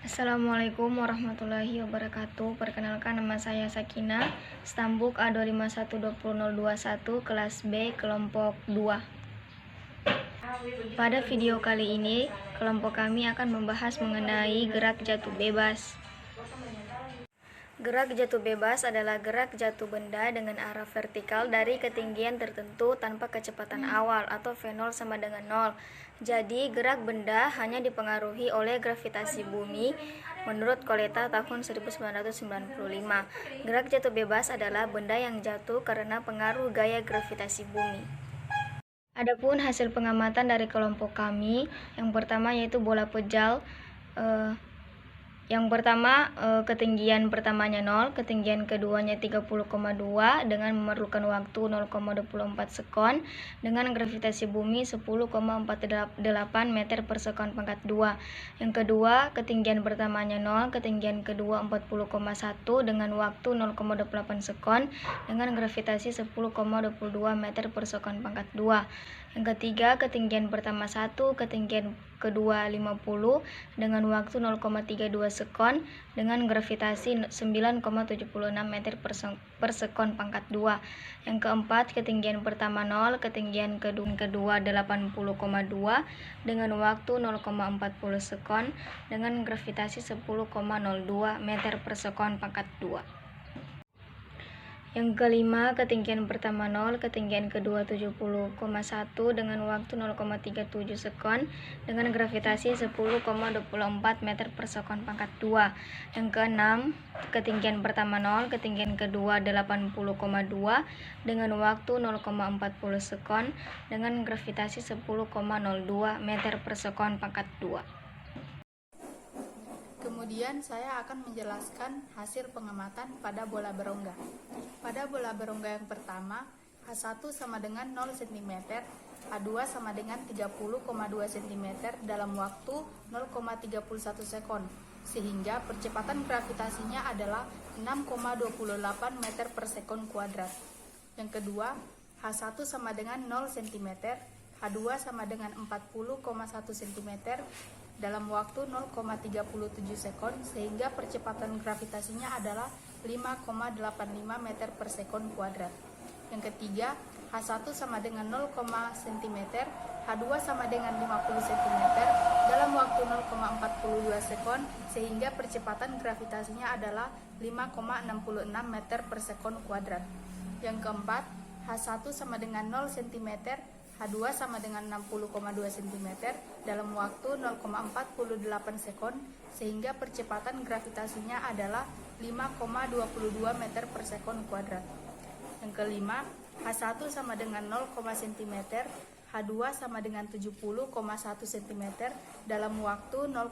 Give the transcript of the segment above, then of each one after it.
Assalamualaikum warahmatullahi wabarakatuh. Perkenalkan, nama saya Sakina, Stambuk A2512021, kelas B, kelompok 2. Pada video kali ini, kelompok kami akan membahas mengenai gerak jatuh bebas. Gerak jatuh bebas adalah gerak jatuh benda dengan arah vertikal dari ketinggian tertentu tanpa kecepatan awal atau V0 sama dengan 0. Jadi, gerak benda hanya dipengaruhi oleh gravitasi bumi menurut Coletta tahun 1995. Gerak jatuh bebas adalah benda yang jatuh karena pengaruh gaya gravitasi bumi. Adapun hasil pengamatan dari kelompok kami, yang pertama yaitu bola pejal. Yang pertama, ketinggian pertamanya 0, ketinggian keduanya 30,2 dengan memerlukan waktu 0,24 sekon dengan gravitasi bumi 10,48 meter per sekon pangkat 2. Yang kedua, ketinggian pertamanya 0, ketinggian kedua 40,1 dengan waktu 0,28 sekon dengan gravitasi 10,22 meter per sekon pangkat 2. Yang ketiga, ketinggian pertama 1, ketinggian kedua 50 dengan waktu 0,32 sekon dengan gravitasi 9,76 meter per sekon pangkat 2. Yang keempat, ketinggian pertama 0, ketinggian kedua 80,2 dengan waktu 0,40 sekon dengan gravitasi 10,02 meter per sekon pangkat 2. Yang kelima, ketinggian pertama 0, ketinggian kedua 70,1 dengan waktu 0,37 sekon dengan gravitasi 10,24 meter per sekon pangkat 2. Yang keenam, ketinggian pertama 0, ketinggian kedua 80,2 dengan waktu 0,40 sekon dengan gravitasi 10,02 meter per sekon pangkat 2. Kemudian saya akan menjelaskan hasil pengamatan pada bola berongga. Pada bola berongga yang pertama, H1 sama dengan 0 cm, H2 sama dengan 30,2 cm dalam waktu 0,31 sekon, sehingga percepatan gravitasinya adalah 6,28 meter per sekon kuadrat. Yang kedua, H1 sama dengan 0 cm, H2 sama dengan 40,1 cm dalam waktu 0,37 sekon, sehingga percepatan gravitasinya adalah 5,85 meter per sekon kuadrat. Yang ketiga, H1 sama dengan 0, cm, H2 sama dengan 50 cm dalam waktu 0,42 sekon, sehingga percepatan gravitasinya adalah 5,66 meter per sekon kuadrat. Yang keempat, H1 sama dengan 0 cm, H2 sama dengan 60,2 cm dalam waktu 0,48 sekon, sehingga percepatan gravitasinya adalah 5,22 meter per sekon kuadrat. Yang kelima, H1 sama dengan 0, cm, H2 sama dengan 70,1 cm dalam waktu 0,54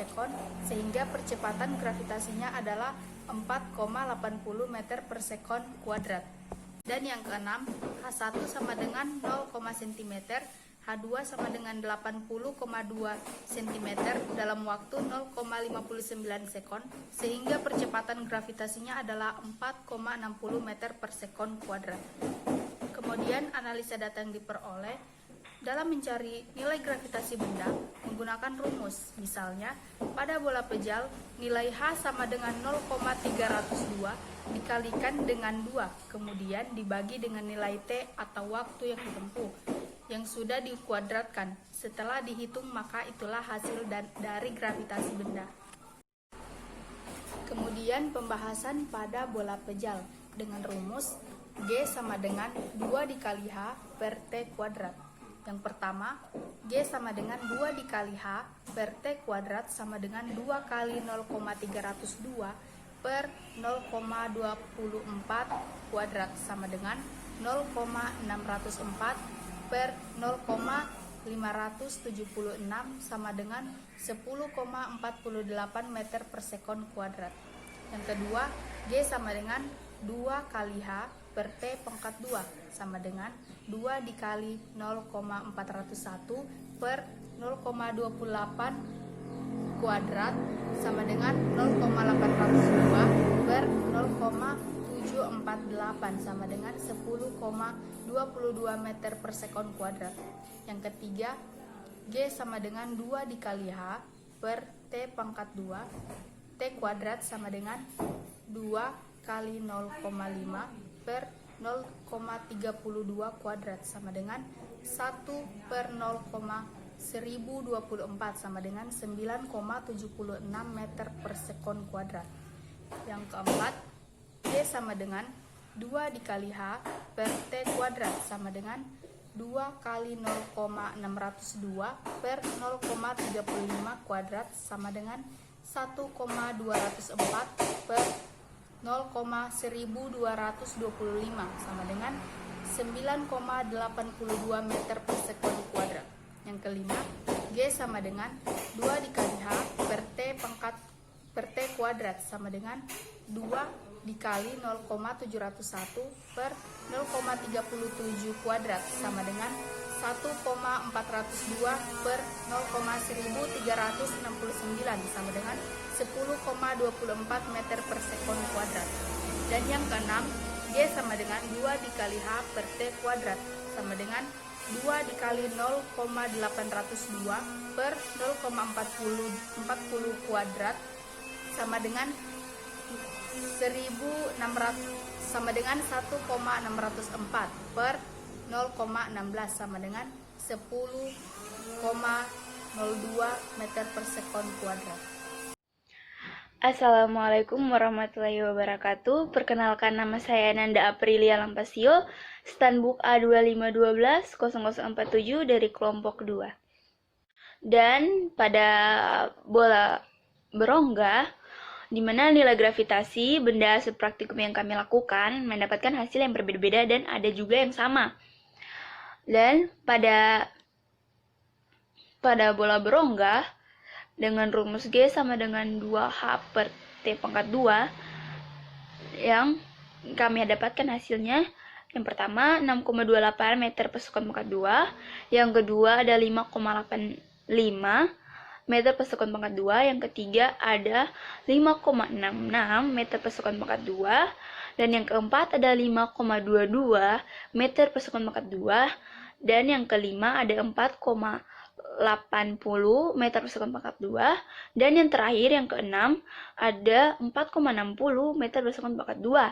sekon, sehingga percepatan gravitasinya adalah 4,80 meter per sekon kuadrat. Dan yang keenam, H1 sama dengan 0, cm, H2 sama dengan 80,2 cm dalam waktu 0,59 sekon, sehingga percepatan gravitasinya adalah 4,60 meter per sekon kuadrat. Kemudian analisa data yang diperoleh dalam mencari nilai gravitasi benda menggunakan rumus. Misalnya, pada bola pejal, nilai H sama dengan 0,302 dikalikan dengan 2, kemudian dibagi dengan nilai T atau waktu yang ditempuh, yang sudah dikuadratkan. Setelah dihitung, maka itulah hasil dari gravitasi benda. Kemudian pembahasan pada bola pejal dengan rumus G sama dengan 2 dikali H per T kuadrat. Yang pertama, G sama dengan 2 dikali H per T kuadrat sama dengan 2 kali 0,302 per 0,24 kuadrat sama dengan 0,604 per 0,576 sama dengan 10,48 meter per sekon kuadrat. Yang kedua, G sama dengan 2 kali H per T pangkat 2 sama dengan 2 dikali 0,401 per 0,28 kuadrat sama dengan 0,802 per 0,748 sama dengan 10,22 meter per sekon kuadrat. Yang ketiga, G sama dengan 2 dikali H per T pangkat 2 T kuadrat sama dengan 2 kali 0,5 per 0,32 kuadrat sama dengan 1 per 0,1024 sama dengan 9,76 meter per sekon kuadrat. Yang keempat, G sama dengan 2 dikali H per T kuadrat sama dengan 2 kali 0,602 per 0,35 kuadrat sama dengan 1,204 per 0,1225 sama dengan 9,82 meter per sekon kuadrat. Yang kelima, G sama dengan 2 dikali H per T kuadrat sama dengan 2 dikali 0,701 per 0,37 kuadrat sama dengan 1,402 per 0,1369 sama dengan 10,24 meter per sekon kuadrat. Dan yang keenam, G sama dengan 2 dikali H per T kuadrat sama dengan 2 dikali 0,802 per 0,40 kuadrat sama dengan 1,604 per 0,16 sama dengan 10,02 meter per sekon kuadrat. Assalamualaikum warahmatullahi wabarakatuh. Perkenalkan, nama saya Nanda Aprilia Lampasio, Standbook A2512-0047 dari kelompok 2. Dan pada bola berongga, di mana nilai gravitasi benda hasil praktikum yang kami lakukan mendapatkan hasil yang berbeda-beda dan ada juga yang sama. Dan pada bola berongga dengan rumus G sama dengan 2H per T pangkat 2 yang kami dapatkan hasilnya, yang pertama 6,28 meter per sekon pangkat 2, yang kedua ada 5,85 meter per sekon pangkat 2, yang ketiga ada 5,66 meter per sekon pangkat 2, dan yang keempat ada 5,22 meter per sekon pangkat 2, dan yang kelima ada 4,80 meter per sekon pangkat 2, dan yang terakhir yang keenam ada 4,60 meter per sekon pangkat 2.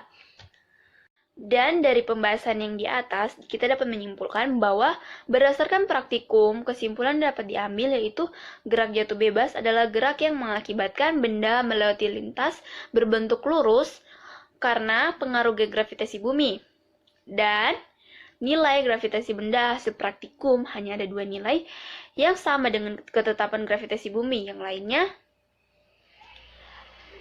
Dan dari pembahasan yang di atas, kita dapat menyimpulkan bahwa berdasarkan praktikum, kesimpulan dapat diambil yaitu gerak jatuh bebas adalah gerak yang mengakibatkan benda melewati lintas berbentuk lurus karena pengaruh gravitasi bumi. Dan nilai gravitasi benda hasil praktikum hanya ada 2 nilai yang sama dengan ketetapan gravitasi bumi, yang lainnya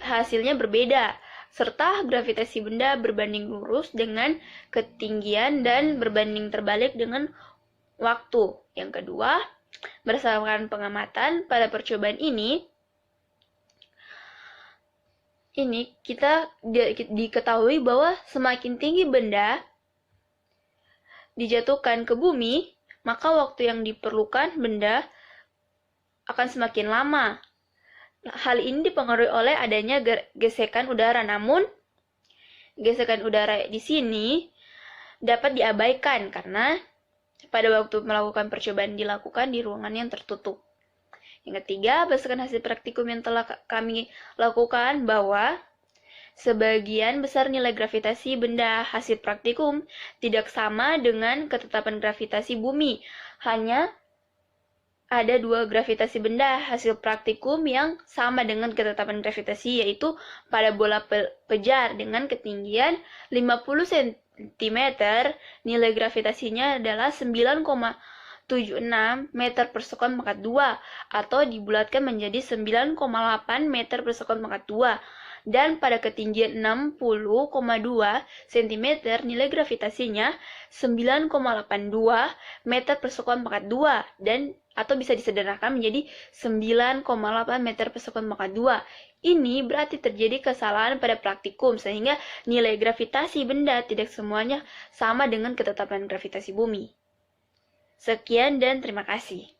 hasilnya berbeda, serta gravitasi benda berbanding lurus dengan ketinggian dan berbanding terbalik dengan waktu. Yang kedua, berdasarkan pengamatan pada percobaan ini kita diketahui bahwa semakin tinggi benda dijatuhkan ke bumi, maka waktu yang diperlukan benda akan semakin lama. Hal ini dipengaruhi oleh adanya gesekan udara, namun gesekan udara di sini dapat diabaikan karena pada waktu melakukan percobaan dilakukan di ruangan yang tertutup. Yang ketiga, berdasarkan hasil praktikum yang telah kami lakukan bahwa sebagian besar nilai gravitasi benda hasil praktikum tidak sama dengan ketetapan gravitasi bumi. Hanya ada 2 gravitasi benda hasil praktikum yang sama dengan ketetapan gravitasi, yaitu pada bola pejar dengan ketinggian 50 cm, nilai gravitasinya adalah 9,76 meter per sekon pangkat 2, atau dibulatkan menjadi 9,8 meter per sekon pangkat 2. Dan pada ketinggian 60,2 cm, nilai gravitasinya 9,82 meter per sekon pangkat 2, dan atau bisa disederhanakan menjadi 9,8 meter per sekon pangkat 2. Ini berarti terjadi kesalahan pada praktikum, sehingga nilai gravitasi benda tidak semuanya sama dengan ketetapan gravitasi bumi. Sekian dan terima kasih.